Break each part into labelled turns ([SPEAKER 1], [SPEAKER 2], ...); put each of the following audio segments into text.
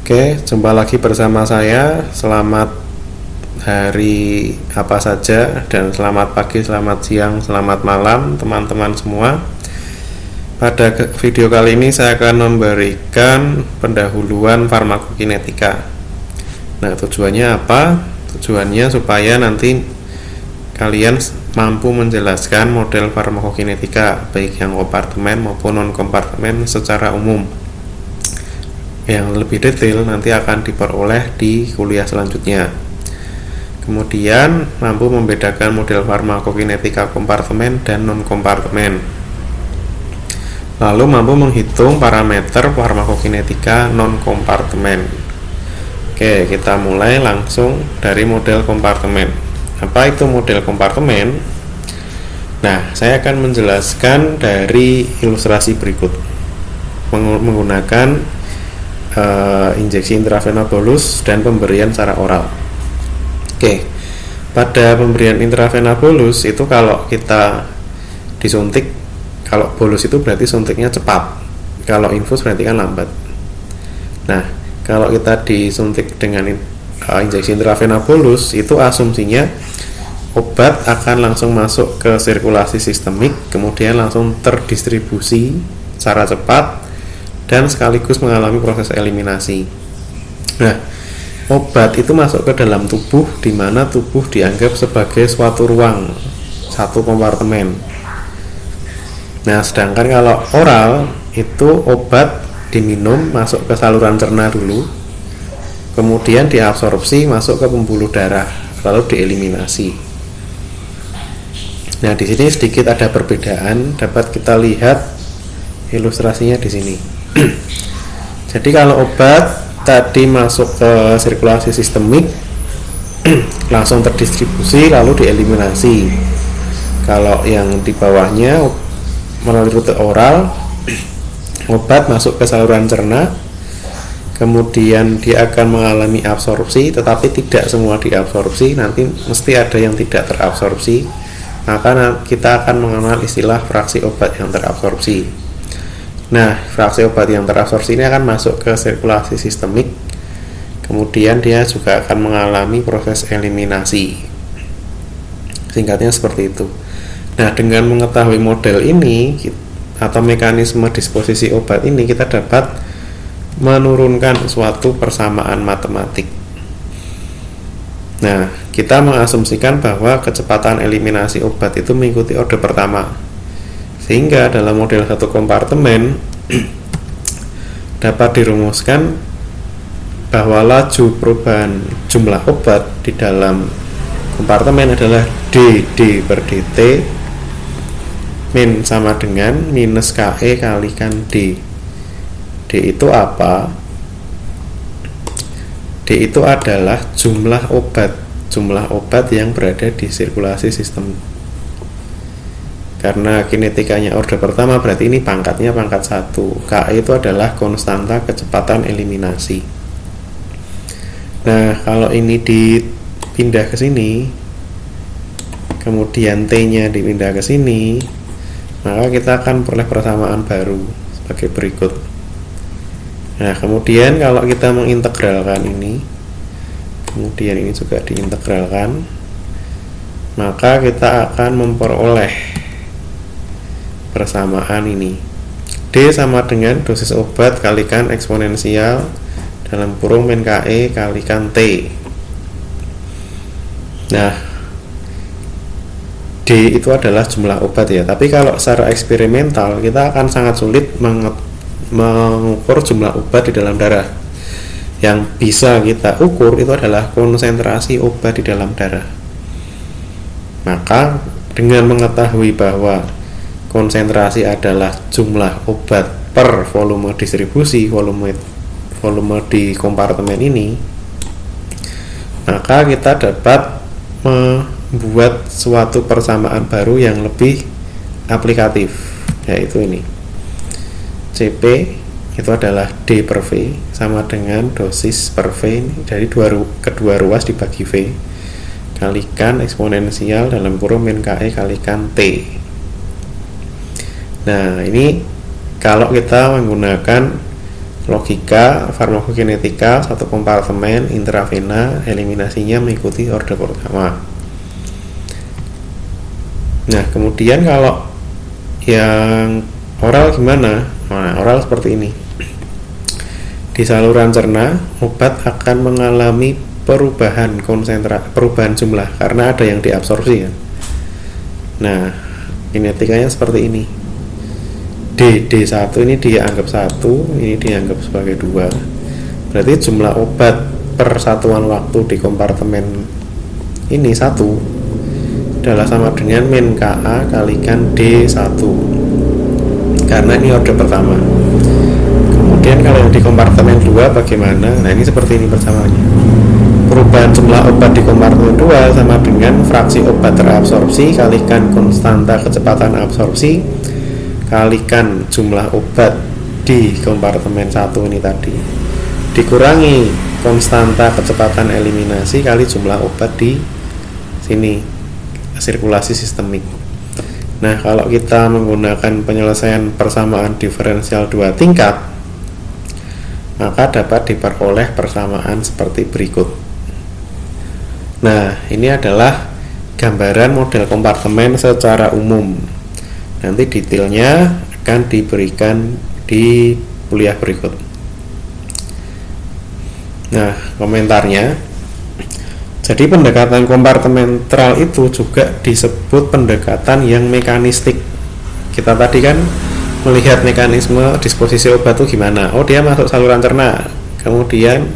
[SPEAKER 1] Oke, jumpa lagi bersama saya. Selamat hari apa saja dan selamat pagi, selamat siang, selamat malam teman-teman semua. Pada video kali ini saya akan memberikan pendahuluan farmakokinetika. Nah, tujuannya apa? Tujuannya supaya nanti kalian mampu menjelaskan model farmakokinetika baik yang kompartemen maupun non kompartemen secara umum. Yang lebih detail nanti akan diperoleh di kuliah selanjutnya. Kemudian mampu membedakan model farmakokinetika kompartemen dan non kompartemen. Lalu mampu menghitung parameter farmakokinetika non kompartemen. Oke, kita mulai langsung dari model kompartemen. Apa itu model kompartemen? Nah, saya akan menjelaskan dari ilustrasi berikut menggunakan injeksi intravena bolus dan pemberian secara oral. Oke, pada pemberian intravena bolus itu kalau kita disuntik, kalau bolus itu berarti suntiknya cepat, kalau infus berarti kan lambat. Nah, kalau kita disuntik dengan injeksi intravena bolus itu asumsinya obat akan langsung masuk ke sirkulasi sistemik, kemudian langsung terdistribusi secara cepat dan sekaligus mengalami proses eliminasi. Nah, obat itu masuk ke dalam tubuh, di mana tubuh dianggap sebagai suatu ruang, satu kompartemen. Nah, sedangkan kalau oral itu obat diminum masuk ke saluran cerna dulu, kemudian diabsorpsi masuk ke pembuluh darah, lalu dieliminasi. Nah, di sini sedikit ada perbedaan, dapat kita lihat ilustrasinya di sini. Jadi kalau obat tadi masuk ke sirkulasi sistemik langsung terdistribusi lalu dieliminasi. Kalau yang di bawahnya melalui rute oral, obat masuk ke saluran cerna, kemudian dia akan mengalami absorpsi, tetapi tidak semua diabsorpsi, nanti mesti ada yang tidak terabsorpsi, maka kita akan mengenal istilah fraksi obat yang terabsorpsi. Nah, fraksi obat yang terabsorpsi ini akan masuk ke sirkulasi sistemik, kemudian dia juga akan mengalami proses eliminasi. Singkatnya seperti itu. Nah, dengan mengetahui model ini atau mekanisme disposisi obat ini, kita dapat menurunkan suatu persamaan matematik. Nah, kita mengasumsikan bahwa kecepatan eliminasi obat itu mengikuti orde pertama, sehingga dalam model satu kompartemen dapat dirumuskan bahwa laju perubahan jumlah obat di dalam kompartemen adalah dd per dt min sama dengan minus KE kalikan D. D itu apa? D itu adalah jumlah obat yang berada di sirkulasi sistem. Karena kinetikanya orde pertama berarti ini pangkatnya pangkat 1. KE itu adalah konstanta kecepatan eliminasi. Nah, kalau ini dipindah ke sini, kemudian T-nya dipindah ke sini, maka kita akan peroleh persamaan baru sebagai berikut. Nah, kemudian kalau kita mengintegralkan ini, kemudian ini juga diintegralkan, maka kita akan memperoleh persamaan ini. D sama dengan dosis obat kalikan eksponensial dalam kurung min KE kalikan T. Nah, D itu adalah jumlah obat ya. Tapi kalau secara eksperimental kita akan sangat sulit mengukur jumlah obat di dalam darah. Yang bisa kita ukur itu adalah konsentrasi obat di dalam darah. Maka dengan mengetahui bahwa konsentrasi adalah jumlah obat per volume distribusi, volume di kompartemen ini, maka kita dapat membuat suatu persamaan baru yang lebih aplikatif, yaitu ini. CP itu adalah D per V sama dengan dosis per V dari kedua ruas dibagi V kalikan eksponensial dalam kurung min KE kalikan T. Nah, ini kalau kita menggunakan Logika, farmakokinetika, satu kompartemen, intravena, eliminasinya mengikuti orde pertama. Nah, kemudian kalau yang oral gimana? Nah, oral seperti ini. Di saluran cerna, obat akan mengalami perubahan jumlah karena ada yang diabsorpsi ya. Nah, kinetikanya seperti ini. D1 ini dianggap 1, ini dianggap sebagai 2. Berarti jumlah obat per satuan waktu di kompartemen ini 1 adalah sama dengan min Ka kalikan D1. Karena ini orde pertama. Kemudian kalau di kompartemen 2 bagaimana? Nah, ini seperti ini persamaannya. Perubahan jumlah obat di kompartemen 2 sama dengan fraksi obat terabsorpsi kalikan konstanta kecepatan absorpsi kalikan jumlah obat di kompartemen 1 ini tadi dikurangi konstanta kecepatan eliminasi kali jumlah obat di sini, sirkulasi sistemik. Nah, kalau kita menggunakan penyelesaian persamaan diferensial 2 tingkat, maka dapat diperoleh persamaan seperti berikut. Nah, ini adalah gambaran model kompartemen secara umum. Nanti detailnya akan diberikan di kuliah berikut. Nah, komentarnya, jadi pendekatan kompartemental itu juga disebut pendekatan yang mekanistik. Kita tadi kan melihat mekanisme disposisi obat itu gimana. Oh, dia masuk saluran cerna, kemudian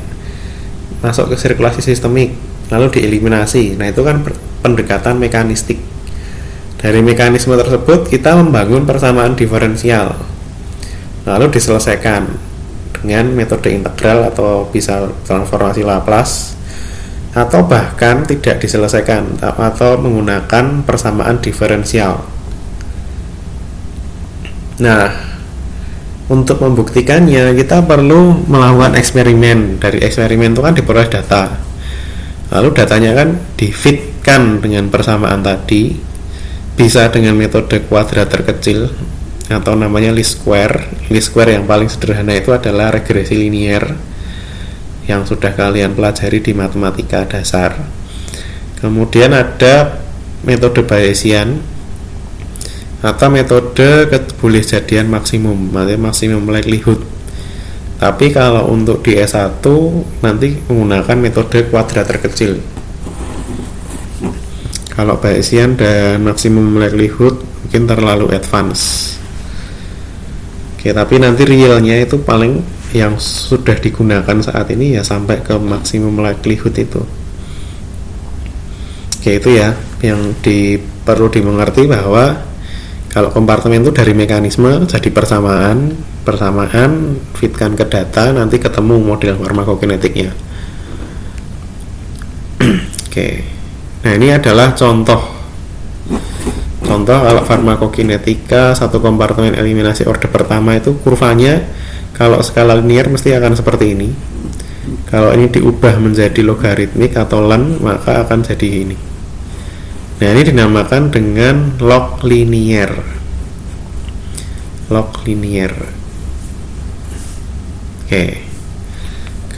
[SPEAKER 1] masuk ke sirkulasi sistemik, lalu dieliminasi. Nah, itu kan pendekatan mekanistik. Dari mekanisme tersebut kita membangun persamaan diferensial, lalu diselesaikan dengan metode integral atau bisa transformasi Laplace, atau bahkan tidak diselesaikan atau menggunakan persamaan diferensial. Nah, untuk membuktikannya kita perlu melakukan eksperimen. Dari eksperimen itu kan diperoleh data, lalu datanya kan difitkan dengan persamaan tadi. Bisa dengan metode kuadrat terkecil atau namanya least square. Least square yang paling sederhana itu adalah regresi linier yang sudah kalian pelajari di matematika dasar. Kemudian ada metode Bayesian atau metode kebolehjadian maksimum, maksudnya maksimum likelihood. Tapi kalau untuk di S1 nanti menggunakan metode kuadrat terkecil. Kalau Bayesian dan maksimum likelihood mungkin terlalu advance. Oke, tapi nanti realnya itu paling yang sudah digunakan saat ini ya sampai ke maksimum likelihood itu. Oke, itu ya yang perlu dimengerti bahwa kalau kompartemen itu dari mekanisme jadi persamaan fitkan ke data, nanti ketemu model farmakokinetiknya. Oke. Nah, ini adalah contoh kalau farmakokinetika satu kompartemen eliminasi orde pertama itu kurvanya kalau skala linear mesti akan seperti ini. Kalau ini diubah menjadi logaritmik atau ln, maka akan jadi ini. Nah, ini dinamakan dengan log linear. Oke.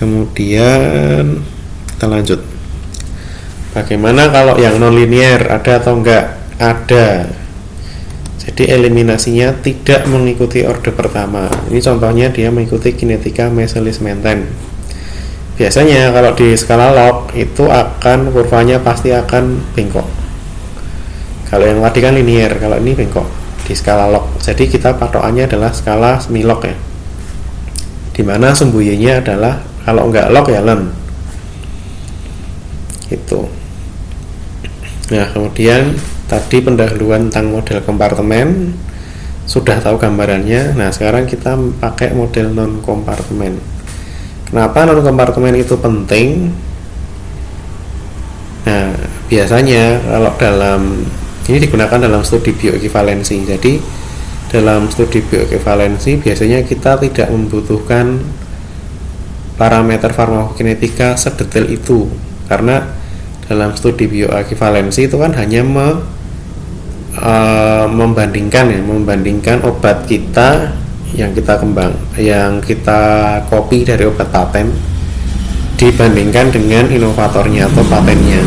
[SPEAKER 1] Kemudian kita lanjut. Bagaimana kalau yang non-linear, ada atau enggak? Ada. Jadi eliminasinya tidak mengikuti orde pertama. Ini contohnya dia mengikuti kinetika Michaelis-Menten. Biasanya kalau di skala log itu akan kurvanya pasti akan bengkok. Kalau yang tadi kan linear, kalau ini bengkok di skala log. Jadi kita patokannya adalah skala semi-log ya. Dimana sumbu y-nya adalah kalau enggak log ya ln. Itu. Nah, kemudian tadi pendahuluan tentang model kompartemen sudah tahu gambarannya. Nah, sekarang kita pakai model non kompartemen. Kenapa non kompartemen itu penting? Nah, biasanya kalau ini digunakan dalam studi bioekivalensi. Jadi dalam studi bioekivalensi biasanya kita tidak membutuhkan parameter farmakokinetika sedetail itu, karena dalam studi bioekivalensi itu kan hanya membandingkan obat kita yang kita copy dari obat paten dibandingkan dengan inovatornya atau patennya.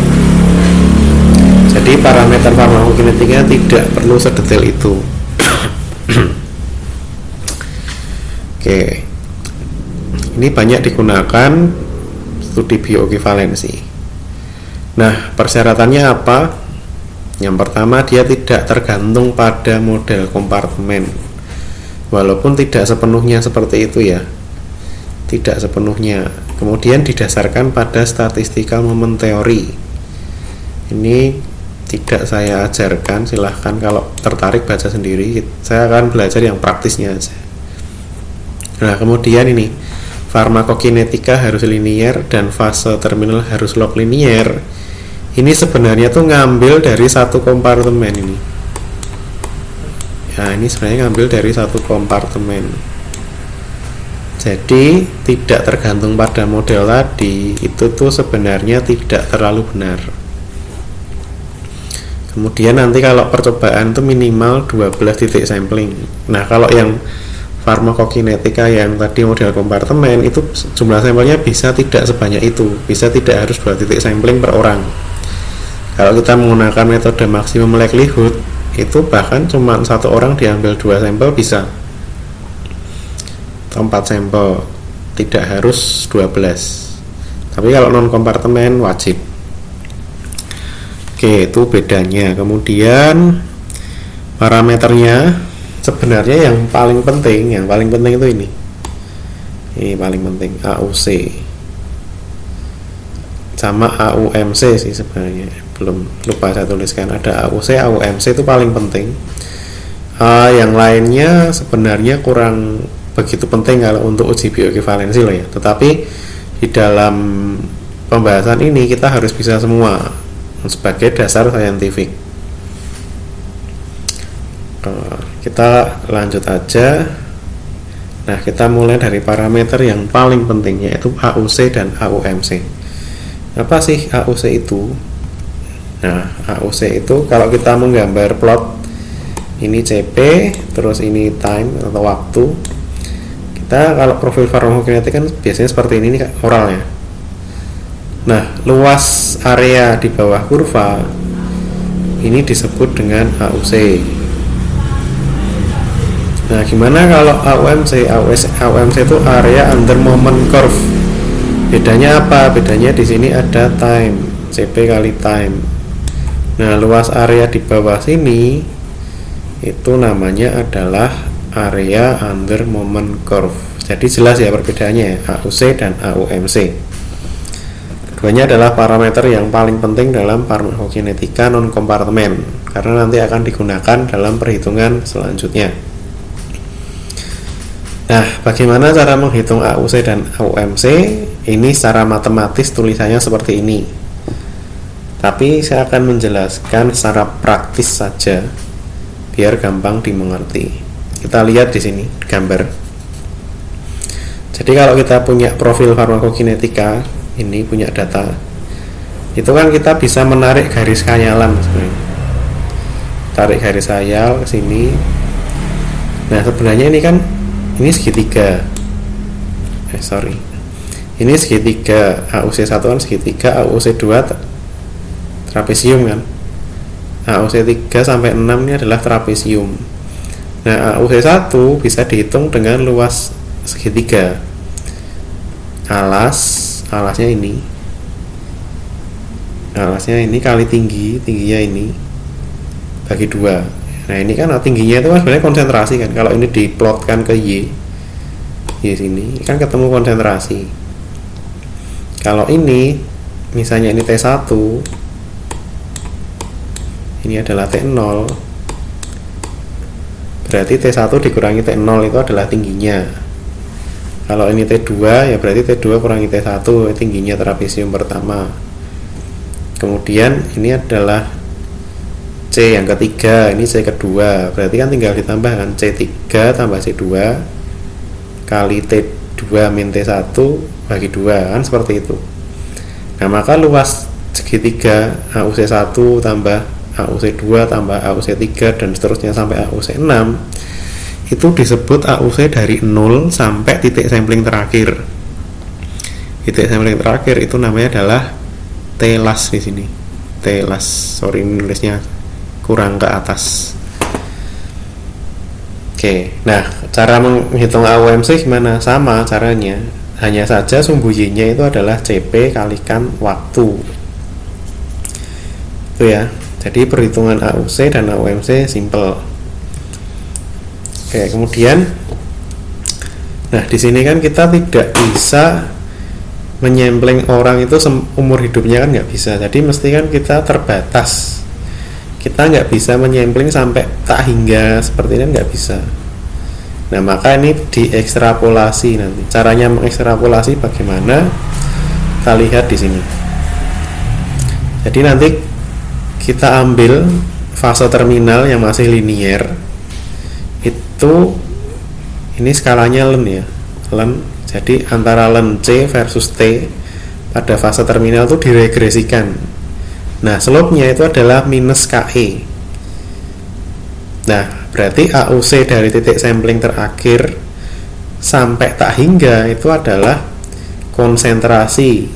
[SPEAKER 1] Jadi parameter farmakokinetika tidak perlu sedetail itu. Oke, ini banyak digunakan studi bioekivalensi. Nah, persyaratannya apa? Yang pertama, dia tidak tergantung pada model kompartemen. Walaupun tidak sepenuhnya seperti itu ya, tidak sepenuhnya. Kemudian didasarkan pada statistical moment theory. Ini tidak saya ajarkan, silahkan kalau tertarik baca sendiri. Saya akan belajar yang praktisnya aja. Nah, kemudian ini farmakokinetika harus linier dan fase terminal harus log linier. Ini sebenarnya tuh ngambil dari satu kompartemen ini. Nah, ini sebenarnya ngambil dari satu kompartemen. Jadi tidak tergantung pada model tadi, itu tuh sebenarnya tidak terlalu benar. Kemudian nanti kalau percobaan itu minimal 12 titik sampling. Nah, kalau yang farmakokinetika yang tadi model kompartemen itu jumlah sampelnya bisa tidak sebanyak itu, bisa tidak harus 2 titik sampling per orang. Kalau kita menggunakan metode maksimum likelihood, itu bahkan cuma satu orang diambil 2 sampel bisa, atau 4 sampel, tidak harus 12. Tapi kalau non kompartemen wajib. Oke, itu bedanya. Kemudian parameternya sebenarnya yang paling penting itu ini paling penting, AUC sama AUMC sih sebenarnya, belum lupa saya tuliskan, ada AUC, AUMC itu paling penting. Yang lainnya sebenarnya kurang begitu penting kalau untuk uji bioekivalensi loh ya, tetapi di dalam pembahasan ini kita harus bisa semua sebagai dasar saintifik. Kita lanjut aja. Nah, kita mulai dari parameter yang paling penting, yaitu AUC dan AUMC. Apa sih AUC itu? Nah, AUC itu kalau kita menggambar plot, ini CP, terus ini time atau waktu. Kita kalau profil farmakokinetik kan biasanya seperti ini nih oralnya. Nah, luas area di bawah kurva ini disebut dengan AUC. Nah, gimana kalau AUMC? AUMC itu area under moment curve. Bedanya apa? Bedanya di sini ada time, CP kali time. Nah, luas area di bawah sini itu namanya adalah area under moment curve. Jadi jelas ya perbedaannya ya, AUC dan AUMC. Keduanya adalah parameter yang paling penting dalam farmakokinetika non kompartemen, karena nanti akan digunakan dalam perhitungan selanjutnya. Nah, bagaimana cara menghitung AUC dan AUMC? Ini secara matematis tulisannya seperti ini. Tapi saya akan menjelaskan secara praktis saja biar gampang dimengerti. Kita lihat di sini gambar. Jadi kalau kita punya profil farmakokinetika, ini punya data, itu kan kita bisa menarik garis khayalan sebenarnya. Tarik garis khayal ke sini. Nah, sebenarnya ini kan ini segitiga. Ini segitiga, AUC 1 kan segitiga, AUC 2 trapesium kan. AUC 3 sampai 6 ini adalah trapesium. Nah, AUC 1 bisa dihitung dengan luas segitiga. Alasnya ini. Alasnya ini kali tingginya ini bagi 2. Nah, ini kan tingginya itu kan sebenarnya konsentrasi kan. Kalau ini diplotkan ke Y sini kan ketemu konsentrasi. Kalau ini misalnya ini T1, ini adalah T0, berarti T1 dikurangi T0 itu adalah tingginya. Kalau ini T2 ya berarti T2 kurangi T1, tingginya trapesium pertama. Kemudian ini adalah C yang ketiga, ini C kedua, berarti kan tinggal ditambahkan C3 tambah C2 kali T2 min T1 bagi 2, kan seperti itu. Nah, maka luas segitiga AUC 1 tambah AUC 2 tambah AUC 3 dan seterusnya sampai AUC 6 itu disebut AUC dari 0 sampai titik sampling terakhir. Titik sampling terakhir itu namanya adalah T-last di sini. T-last, sorry nulisnya kurang ke atas. Oke, nah cara menghitung AUMC gimana? Sama caranya, hanya saja sumbu Y-nya itu adalah CP kalikan waktu. Itu ya. Jadi perhitungan AUC dan AUMC simple. Oke, kemudian, nah di sini kan kita tidak bisa menyampling orang itu umur hidupnya kan nggak bisa. Jadi mesti kan kita terbatas. Kita nggak bisa menyampling sampai tak hingga seperti ini, nggak bisa. Nah maka ini diekstrapolasi nanti. Caranya mengekstrapolasi bagaimana? Kita lihat di sini. Jadi nanti kita ambil fase terminal yang masih linier. Itu ini skalanya len ya, len. Jadi antara len C versus T pada fase terminal itu diregresikan. Nah, slope-nya itu adalah minus KE. Nah, berarti AUC dari titik sampling terakhir sampai tak hingga itu adalah konsentrasi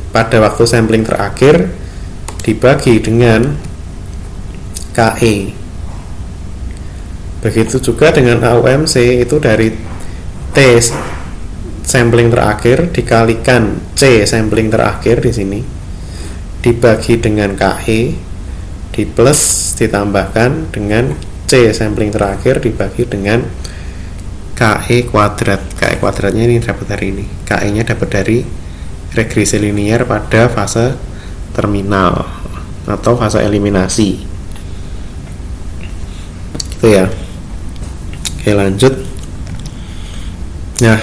[SPEAKER 1] pada waktu sampling terakhir dibagi dengan KE. Begitu juga dengan AUMC, itu dari T sampling terakhir dikalikan C sampling terakhir di sini dibagi dengan KE di plus ditambahkan dengan C sampling terakhir dibagi dengan KE kuadrat. KE kuadratnya ini dapat dari ini, KE nya dapat dari regresi linier pada fase terminal atau fase eliminasi. Itu ya. Oke, lanjut. Nah,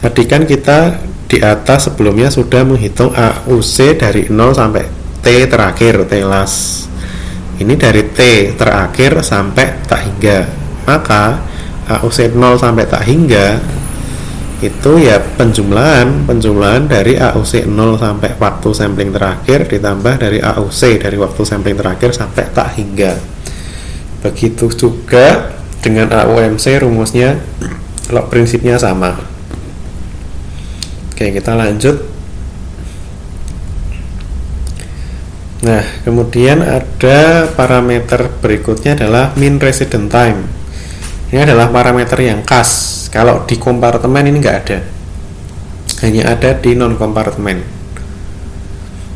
[SPEAKER 1] tadi kan kita di atas sebelumnya sudah menghitung AUC dari 0 sampai T terakhir, T-last. Ini dari T terakhir sampai tak hingga. Maka AUC 0 sampai tak hingga itu ya penjumlahan dari AUC 0 sampai waktu sampling terakhir ditambah dari AUC dari waktu sampling terakhir sampai tak hingga. Begitu juga dengan AUMC, rumusnya kalau prinsipnya sama. Oke, kita lanjut. Nah, kemudian ada parameter berikutnya adalah mean residence time. Ini adalah parameter yang khas. Kalau di kompartemen ini nggak ada, hanya ada di non kompartemen.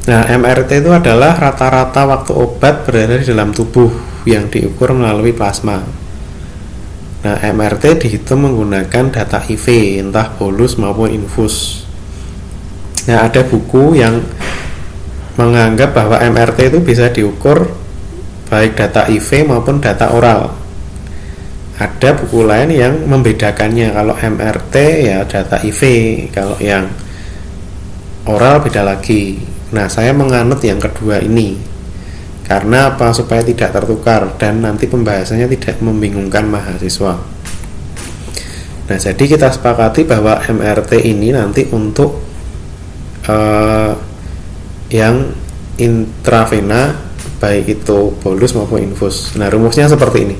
[SPEAKER 1] Nah, MRT itu adalah rata-rata waktu obat berada di dalam tubuh yang diukur melalui plasma. Nah, MRT dihitung menggunakan data IV, entah bolus maupun infus. Nah, ada buku yang menganggap bahwa MRT itu bisa diukur baik data IV maupun data oral. Ada buku lain yang membedakannya. Kalau MRT ya data IV, kalau yang oral beda lagi. Nah, saya menganut yang kedua ini. Karena apa? Supaya tidak tertukar dan nanti pembahasannya tidak membingungkan mahasiswa. Nah, jadi kita sepakati bahwa MRT ini nanti untuk yang intravena baik itu bolus maupun infus. Nah, rumusnya seperti ini.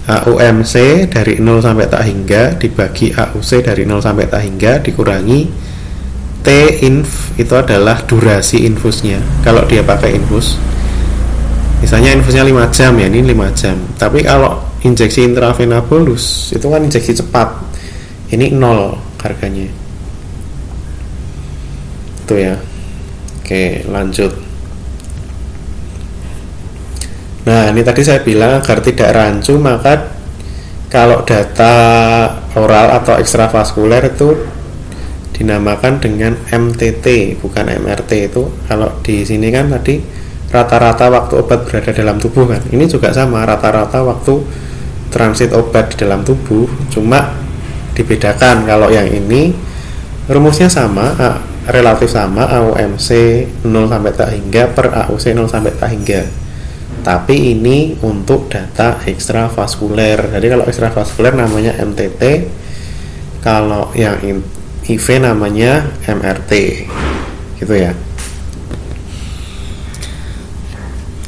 [SPEAKER 1] AUMC dari 0 sampai tak hingga dibagi AUC dari 0 sampai tak hingga dikurangi T inf, itu adalah durasi infusnya. Kalau dia pakai infus, misalnya infusnya 5 jam ya, ini 5 jam. Tapi kalau injeksi intravena bolus itu kan injeksi cepat, ini 0 harganya. Itu ya. Oke, lanjut. Nah, ini tadi saya bilang agar tidak rancu, maka kalau data oral atau ekstravaskuler itu dinamakan dengan MTT, bukan MRT. Itu kalau di sini kan tadi rata-rata waktu obat berada dalam tubuh kan. Ini juga sama, rata-rata waktu transit obat di dalam tubuh, cuma dibedakan. Kalau yang ini rumusnya sama, relatif sama, AUMC 0 sampai tak hingga per AUC 0 sampai tak hingga. Tapi ini untuk data ekstravaskuler. Jadi kalau ekstravaskuler namanya MTT, kalau yang IV namanya MRT. Gitu ya.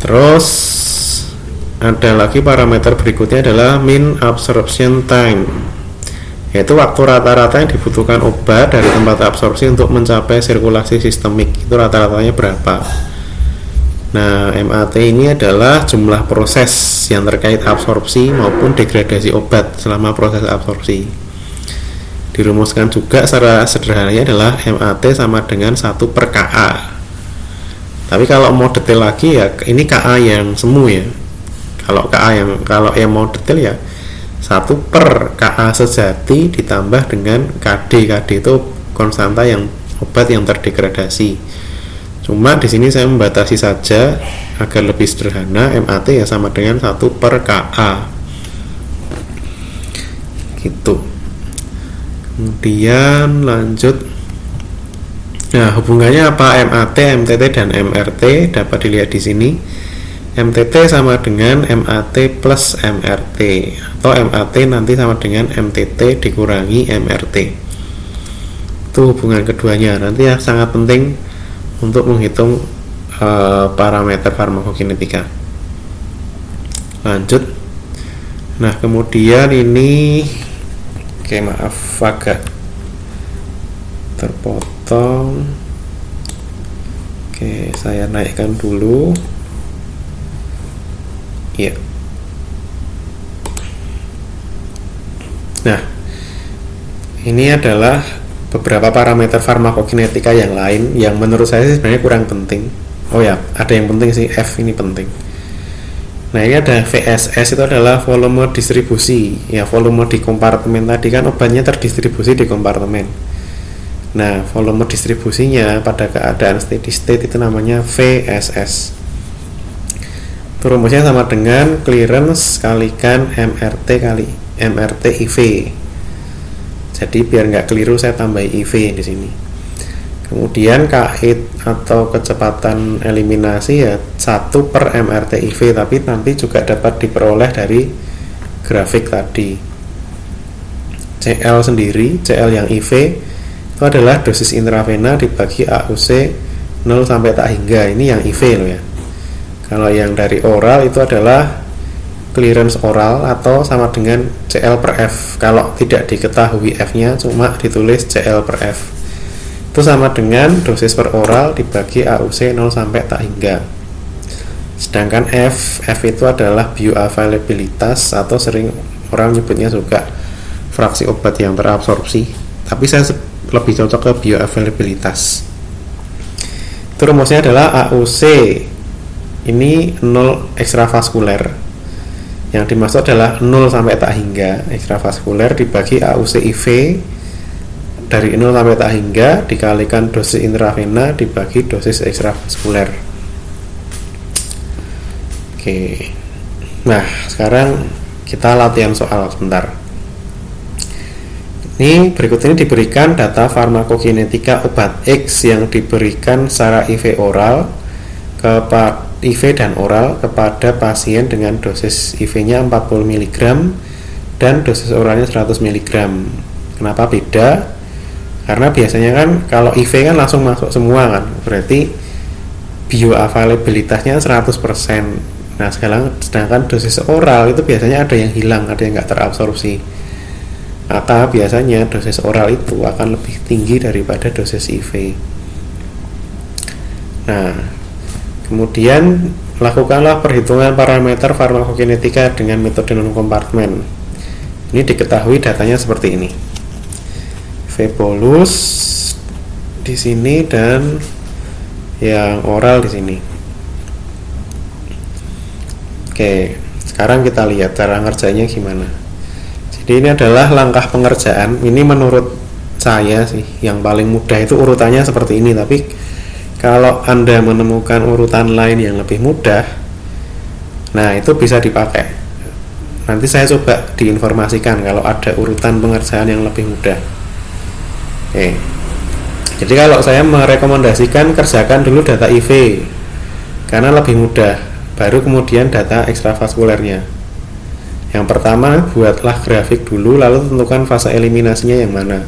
[SPEAKER 1] Terus ada lagi parameter berikutnya adalah mean absorption time, yaitu waktu rata-rata yang dibutuhkan obat dari tempat absorpsi untuk mencapai sirkulasi sistemik. Itu rata-ratanya berapa. Nah, MAT ini adalah jumlah proses yang terkait absorpsi maupun degradasi obat selama proses absorpsi. Dirumuskan juga secara sederhananya adalah MAT sama dengan 1/KA. Tapi kalau mau detail lagi ya ini KA yang semu ya. Kalau yang mau detail ya 1/KA sejati ditambah dengan KD. KD itu konstanta yang obat yang terdegradasi. Cuma di sini saya membatasi saja agar lebih sederhana, MAT ya sama dengan 1/KA. Gitu. Kemudian lanjut. Nah, hubungannya apa MAT, MTT dan MRT dapat dilihat di sini. MTT sama dengan MAT plus MRT, atau MAT nanti sama dengan MTT dikurangi MRT. Itu hubungan keduanya. Nanti ya sangat penting untuk menghitung parameter farmakokinetika. Lanjut. Nah, kemudian ini maaf agak terpotong. Saya naikkan dulu. Ya. Nah, ini adalah beberapa parameter farmakokinetika yang lain yang menurut saya sebenarnya kurang penting. Oh ya, ada yang penting sih, F ini penting. Nah, ini ada VSS, itu adalah volume distribusi. Ya, volume di kompartemen tadi kan obatnya terdistribusi di kompartemen. Nah, volume distribusinya pada keadaan steady state itu namanya VSS. Itu rumusnya sama dengan clearance kalikan MRT kali MRT IV. Jadi biar nggak keliru saya tambah IV di sini. Kemudian KI atau kecepatan eliminasi ya 1/MRT IV, tapi nanti juga dapat diperoleh dari grafik tadi. CL sendiri, CL yang IV itu adalah dosis intravena dibagi AUC 0 sampai tak hingga. Ini yang IV loh ya. Kalau yang dari oral itu adalah clearance oral atau sama dengan CL/F. Kalau tidak diketahui F-nya cuma ditulis CL/F. Itu sama dengan dosis per oral dibagi AUC 0 sampai tak hingga. Sedangkan F itu adalah bioavailabilitas atau sering orang nyebutnya juga fraksi obat yang terabsorpsi. Tapi saya lebih cocok ke bioavailabilitas. Itu rumusnya adalah AUC ini 0 ekstravaskuler. Yang dimaksud adalah 0 sampai tak hingga ekstravaskuler dibagi AUC IV dari 0 sampai tak hingga dikalikan dosis intravena dibagi dosis ekstravaskuler. Oke. Nah, sekarang kita latihan soal sebentar. Ini berikut ini diberikan data farmakokinetika obat X yang diberikan secara IV oral kepada IV dan oral kepada pasien dengan dosis IV-nya 40 mg dan dosis oralnya 100 mg. Kenapa beda? Karena biasanya kan kalau IV kan langsung masuk semua kan, berarti bioavailabilitasnya 100%. Nah, sedangkan dosis oral itu biasanya ada yang hilang, ada yang nggak terabsorpsi. Maka biasanya dosis oral itu akan lebih tinggi daripada dosis IV. Nah, kemudian lakukanlah perhitungan parameter farmakokinetika dengan metode non-kompartemen. Ini diketahui datanya seperti ini. V bolus di sini dan yang oral di sini. Oke, sekarang kita lihat cara ngerjainnya gimana. Jadi ini adalah langkah pengerjaan. Ini menurut saya sih yang paling mudah itu urutannya seperti ini, tapi kalau Anda menemukan urutan lain yang lebih mudah, nah itu bisa dipakai. Nanti saya coba diinformasikan kalau ada urutan pengerjaan yang lebih mudah. Oke. Jadi kalau saya merekomendasikan kerjakan dulu data IV karena lebih mudah, baru kemudian data ekstravaskulernya. Yang pertama buatlah grafik dulu, lalu tentukan fase eliminasinya yang mana.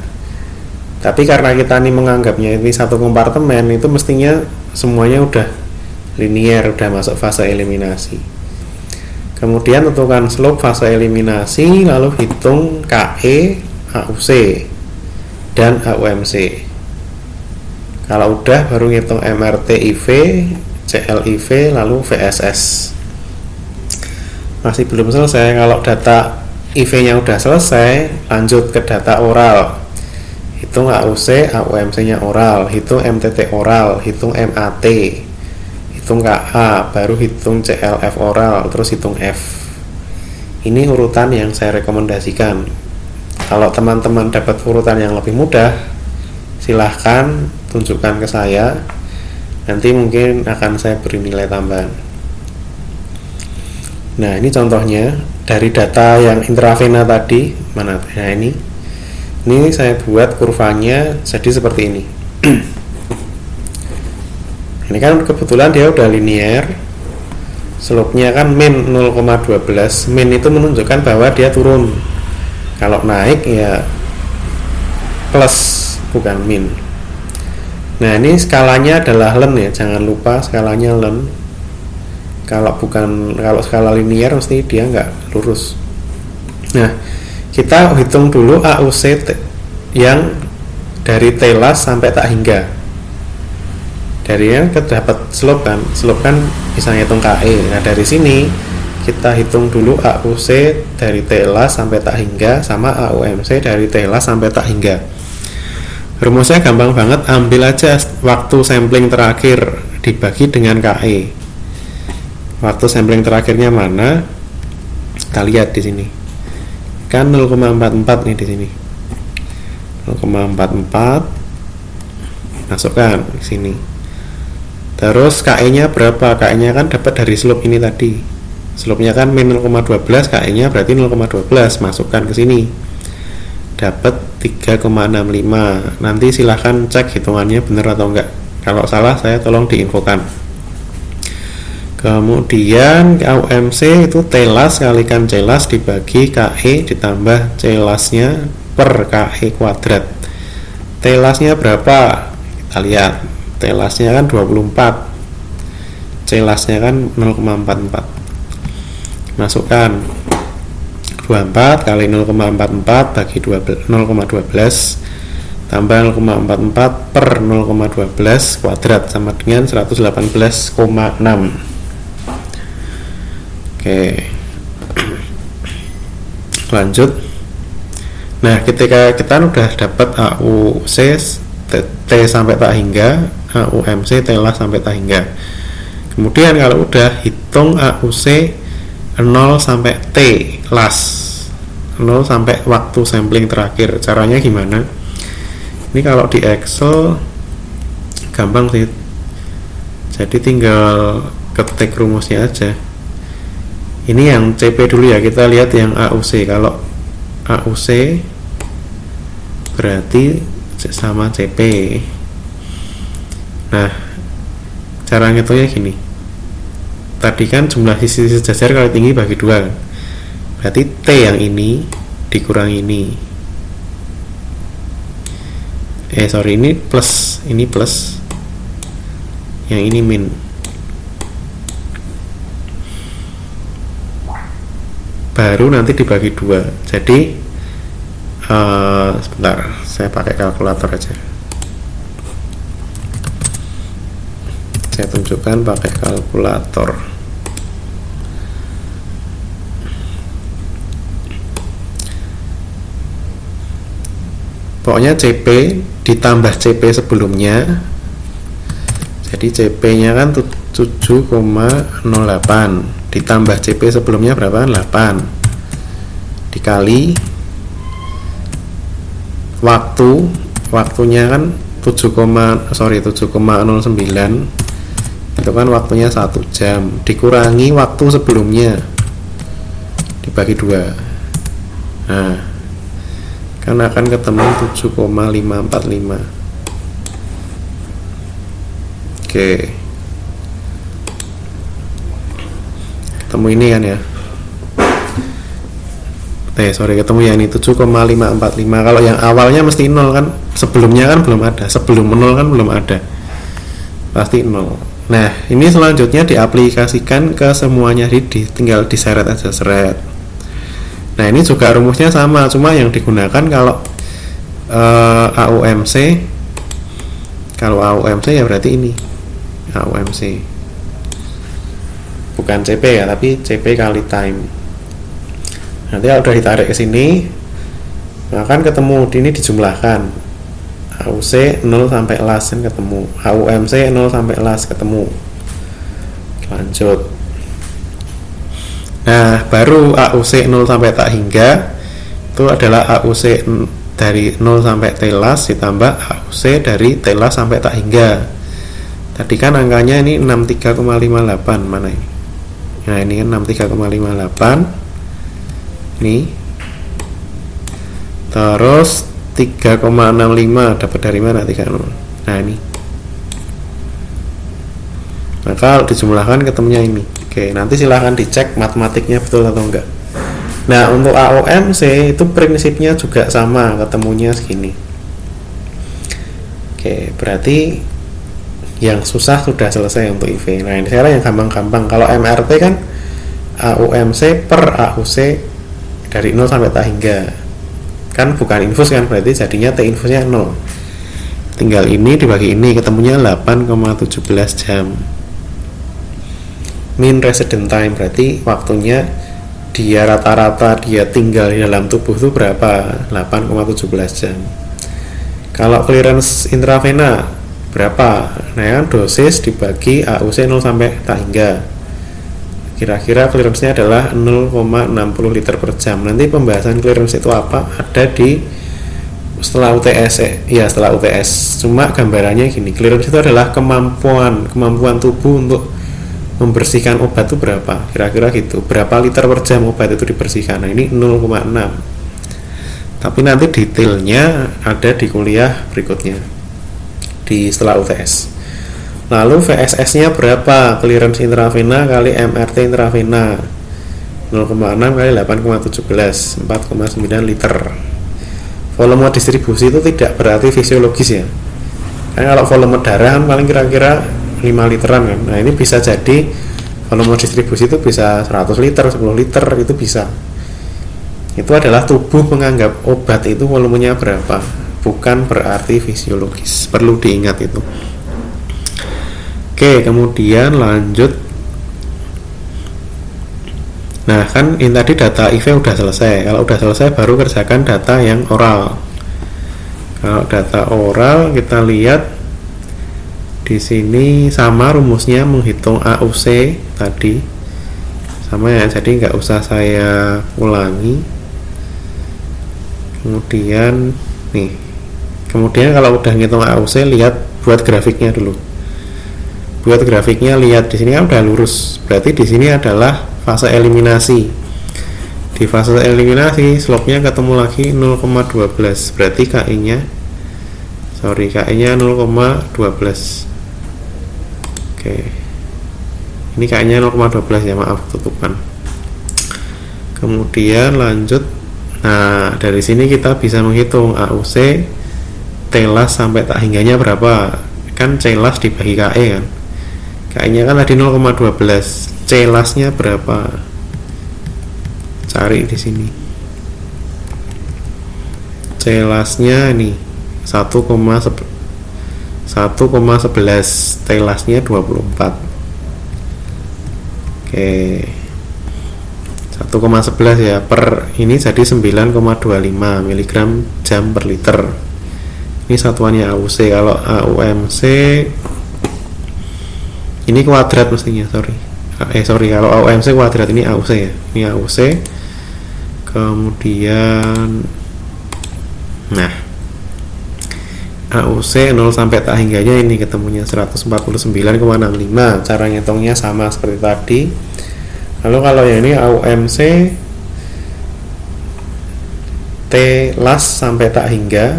[SPEAKER 1] Tapi karena kita ini menganggapnya ini satu kompartemen, itu mestinya semuanya udah linier, udah masuk fase eliminasi. Kemudian tentukan slope fase eliminasi, lalu hitung KE, AUC, dan AUMC. Kalau udah baru ngitung MRT IV, CLIV, lalu VSS. Masih belum selesai. Kalau data IV-nya udah selesai, lanjut ke data oral. Hitung AUC, AUMC-nya oral, hitung MTT oral, hitung MAT, hitung KA, baru hitung CLF oral, terus hitung F. Ini urutan yang saya rekomendasikan. Kalau teman-teman dapat urutan yang lebih mudah, silahkan tunjukkan ke saya. Nanti mungkin akan saya beri nilai tambahan. Nah, ini contohnya dari data yang intravena tadi. Mana? Nah, ini saya buat kurvanya jadi seperti ini. Ini kan kebetulan dia udah linear. Slope-nya kan min 0,12. Min itu menunjukkan bahwa dia turun. Kalau naik ya plus, bukan min. Nah, ini skalanya adalah len ya, jangan lupa skalanya len. Kalau skala linear mesti dia nggak lurus. Nah, kita hitung dulu AUC yang dari telas sampai tak hingga. Dari yang kita dapat slope kan bisa hitung KE. Nah, dari sini kita hitung dulu AUC dari telas sampai tak hingga sama AUMC dari telas sampai tak hingga. Rumusnya gampang banget, ambil aja waktu sampling terakhir dibagi dengan KE. Waktu sampling terakhirnya mana? Kita lihat di sini. Kan 0,44 nih di sini. 0,44 masukkan ke sini. Terus KE-nya berapa? KE-nya kan dapat dari slope ini tadi. Slope-nya kan min 0,12, KE-nya berarti 0,12, masukkan ke sini. Dapat 3,65. Nanti silahkan cek hitungannya benar atau enggak. Kalau salah saya tolong diinfokan. Kemudian AUMC itu telas kalikan celas dibagi KE ditambah celasnya per KE kuadrat. Telasnya berapa? Kita lihat. Telasnya kan 24. Celasnya kan 0,44. Masukkan 24 kali 0,44 bagi 0,12 tambah 0,44 per 0,12 kuadrat sama dengan 118,6. Oke, lanjut. Nah, ketika kita udah dapat AUC T sampai tak hingga, AUMC telas sampai tak hingga. Kemudian kalau udah hitung AUC 0 sampai T las, 0 sampai waktu sampling terakhir. Caranya gimana? Ini kalau di Excel gampang sih. Jadi tinggal ketik rumusnya aja. Ini yang CP dulu ya, kita lihat yang AUC. Kalau AUC berarti sama CP. Nah, cara ngitungnya gini. Tadi kan jumlah sisi sejajar kali tinggi bagi 2. Berarti T yang ini dikurangi ini. Ini plus, ini plus. Yang ini min. Baru nanti dibagi 2. Jadi sebentar, saya pakai kalkulator aja. Saya tunjukkan pakai kalkulator. Pokoknya CP ditambah CP sebelumnya. Jadi CP nya kan 7,08 ditambah CP sebelumnya berapa? 8 dikali waktunya kan 7,09 itu kan waktunya 1 jam dikurangi waktu sebelumnya dibagi 2. Nah, kan akan ketemu 7,545. Oke, ketemu ini kan ya. Ketemu ya ini 7,545. Kalau yang awalnya mesti 0 kan, sebelumnya kan belum ada. Sebelum 0 kan belum ada. Pasti 0. Nah, ini selanjutnya diaplikasikan ke semuanya, tinggal diseret aja, seret. Nah, ini juga rumusnya sama, cuma yang digunakan kalau AUMC. Kalau AUMC ya berarti ini AUMC, bukan CP ya, tapi CP kali time. Nanti kalau udah ditarik ke sini, maka ketemu ini dijumlahkan. AUC 0 sampai las kan ketemu, AUMC 0 sampai las ketemu. Lanjut. Nah, baru AUC 0 sampai tak hingga itu adalah AUC dari 0 sampai T las ditambah AUC dari T las sampai tak hingga. Tadi kan angkanya ini 63,58, mana ini? Nah, ini kan 63,58. Nih. Terus 3,65 dapat dari mana 30? Nah, ini. Maka dijumlahkan ketemunya ini. Oke, nanti silahkan dicek matematiknya betul atau enggak. Nah, untuk AUMC itu prinsipnya juga sama, ketemunya segini. Oke, berarti yang susah sudah selesai untuk IV. Nah, ini sekarang yang gampang-gampang. Kalau MRT kan AUMC per AUC dari 0 sampai tak hingga. Kan bukan infus kan, berarti jadinya T infusnya 0. Tinggal ini dibagi ini, ketemunya 8,17 jam. Mean resident time berarti waktunya dia rata-rata dia tinggal di dalam tubuh itu berapa? 8,17 jam. Kalau clearance intravena berapa? Nah, kan dosis dibagi AUC 0 sampai tak hingga. Kira-kira clearance-nya adalah 0,60 liter per jam. Nanti pembahasan clearance itu apa? Ada di setelah UTS setelah UTS. Cuma gambarannya gini, clearance itu adalah kemampuan tubuh untuk membersihkan obat itu berapa? Kira-kira gitu. Berapa liter per jam obat itu dibersihkan? Nah, ini 0,6. Tapi nanti detailnya ada di kuliah berikutnya di setelah UTS. Lalu VSS-nya berapa? Clearance intravena kali MRT intravena 0,6 kali 8,17, 4,9 liter. Volume distribusi itu tidak berarti fisiologis ya. Karena kalau volume darah kan paling kira-kira 5 literan kan. Nah, ini bisa jadi volume distribusi itu bisa 100 liter, 10 liter itu bisa. Itu adalah tubuh menganggap obat itu volumenya berapa, bukan berarti fisiologis. Perlu diingat itu. Oke, kemudian lanjut. Nah, kan ini tadi data IV udah selesai. Kalau udah selesai baru kerjakan data yang oral. Kalau data oral kita lihat di sini sama rumusnya, menghitung AUC tadi sama ya, jadi nggak usah saya ulangi. Kemudian kalau udah ngitung AUC, lihat buat grafiknya dulu. Buat grafiknya lihat di sini kan udah lurus, berarti di sini adalah fase eliminasi. Di fase eliminasi slope-nya ketemu lagi 0,12, berarti KI-nya 0,12. Oke, ini KI-nya 0,12 ya, maaf tutupan. Kemudian lanjut. Nah, dari sini kita bisa menghitung AUC telas sampai tak hingganya berapa. Kan celas dibagi KE kan, KI-nya kan tadi 0,12, celasnya berapa? Cari di sini. Celasnya ini 1,11, telasnya 24. Oke. 1,11 ya, per ini jadi 9,25 mg jam per liter. Ini satuannya AUC. Kalau AUMC ini kuadrat mestinya, kalau AUMC kuadrat, ini AUC ya, ini AUC. Kemudian nah, AUC 0 sampai tak hingganya ini ketemunya 149,65. Cara ngitungnya sama seperti tadi. Lalu kalau yang ini AUMC T las sampai tak hingga,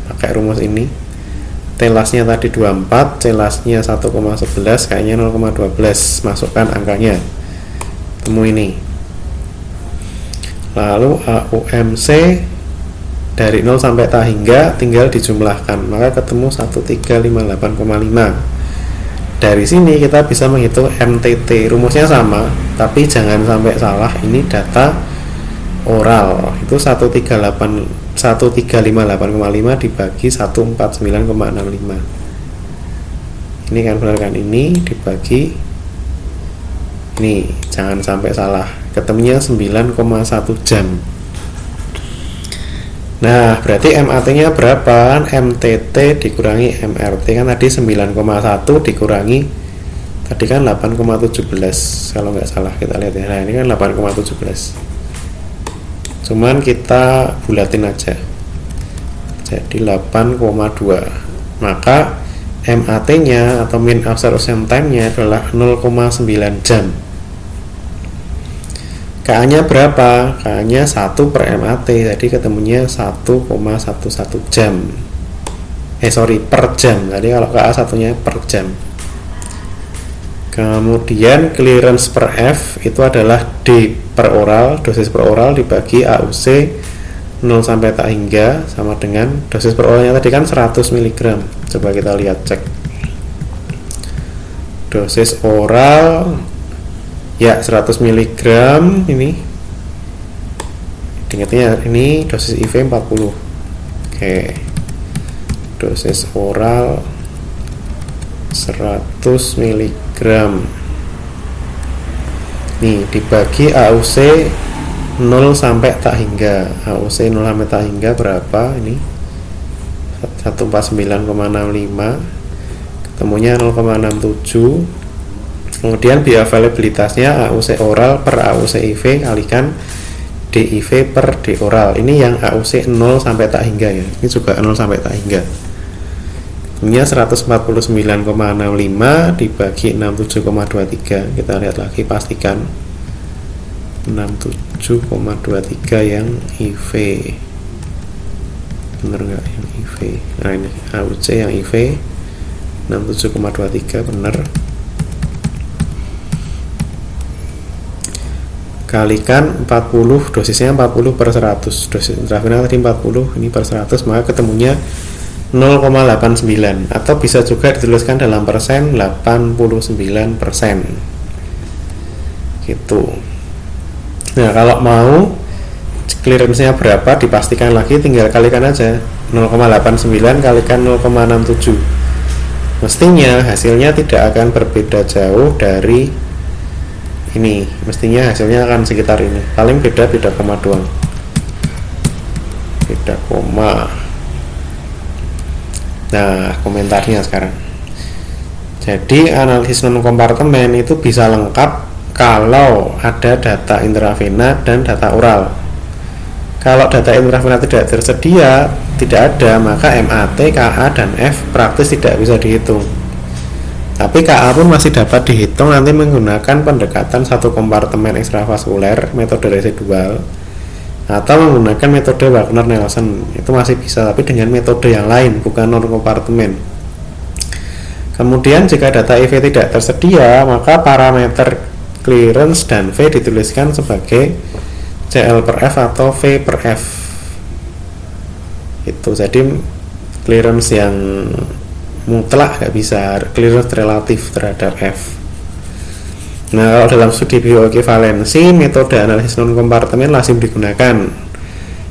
[SPEAKER 1] pakai rumus ini. T lasnya tadi 24, C lasnya 1,11, kayaknya 0,12. Masukkan angkanya, temu ini. Lalu AUMC dari 0 sampai tak hingga tinggal dijumlahkan, maka ketemu 1358,5. dari sini kita bisa menghitung MTT. Rumusnya sama, tapi jangan sampai salah. Ini data oral itu 1358,5 dibagi 149,65. Ini kan benar kan, ini dibagi ini, jangan sampai salah, ketemunya 9,1 jam. Nah, berarti MAT nya berapa? MTT dikurangi MRT kan tadi 9,1 dikurangi tadi kan 8,17 kalau nggak salah, kita lihat ya. Nah, ini kan 8,17, cuman kita bulatin aja jadi 8,2. maka MAT nya atau mean observation time nya adalah 0,9 jam. KA nya berapa? KA nya 1 per MAT, jadi ketemunya 1,11 jam. Per jam. Tadi kalau KA satunya per jam. Kemudian clearance per F itu adalah D per oral, dosis per oral dibagi AUC 0 sampai tak hingga, sama dengan dosis per oralnya tadi kan 100 mg. Coba kita lihat, cek dosis oral ya 100 mg. Ini ingatnya ini dosis IV 40. Oke, dosis oral 100 mg nih dibagi AUC 0 sampai tak hingga. AUC 0 sampai tak hingga berapa? Ini 149,65, ketemunya 0,67. Kemudian bioavailabilitasnya AUC oral per AUC IV kalikan DIV per D oral. Ini yang AUC 0 sampai tak hingga ya. Ini juga 0 sampai tak hingga. Ketemunya 149,65 dibagi 67,23. Kita lihat lagi, pastikan 67,23 yang IV. Bener nggak yang IV? Nah ini AUC yang IV 67,23 bener. Kalikan 40, dosisnya 40 per 100, dosis intravenal tadi 40, ini per 100, maka ketemunya 0,89, atau bisa juga dituliskan dalam persen 89% gitu. Nah kalau mau clearance-nya berapa dipastikan lagi, tinggal kalikan aja 0,89 kalikan 0,67. Mestinya hasilnya tidak akan berbeda jauh dari ini, mestinya hasilnya akan sekitar ini, paling beda koma doang, beda koma. Nah komentarnya sekarang, jadi analisis non kompartemen itu bisa lengkap kalau ada data intravena dan data oral. Kalau data intravena tidak tersedia, tidak ada, maka MAT, KA, dan F praktis tidak bisa dihitung. Tapi KA pun masih dapat dihitung nanti menggunakan pendekatan satu kompartemen ekstravaskuler, metode residual, atau menggunakan metode Wagner-Nelson. Itu masih bisa, tapi dengan metode yang lain, bukan non kompartemen. Kemudian jika data IV tidak tersedia, maka parameter clearance dan V dituliskan sebagai CL per F atau V per F. Itu jadi clearance yang mutlak nggak bisa, clearance relatif terhadap F. Nah kalau dalam studi bioekivalensi, metode analisis non kompartemen lazim digunakan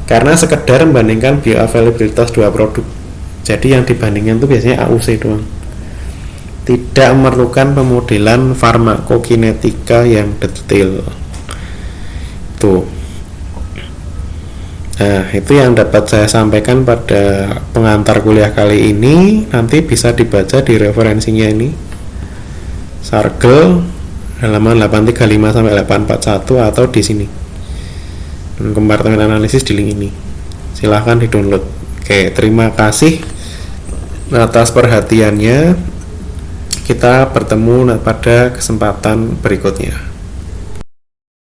[SPEAKER 1] karena sekedar membandingkan bioavailabilitas dua produk. Jadi yang dibandingkan itu biasanya AUC doang, tidak memerlukan pemodelan farmakokinetika yang detail. Tuh. Nah, itu yang dapat saya sampaikan pada pengantar kuliah kali ini. Nanti bisa dibaca di referensinya ini, Sargel halaman 835 sampai 841, atau di sini kompartemen analisis di link ini. Silahkan di-download. Oke, terima kasih atas perhatiannya. Kita bertemu pada kesempatan berikutnya.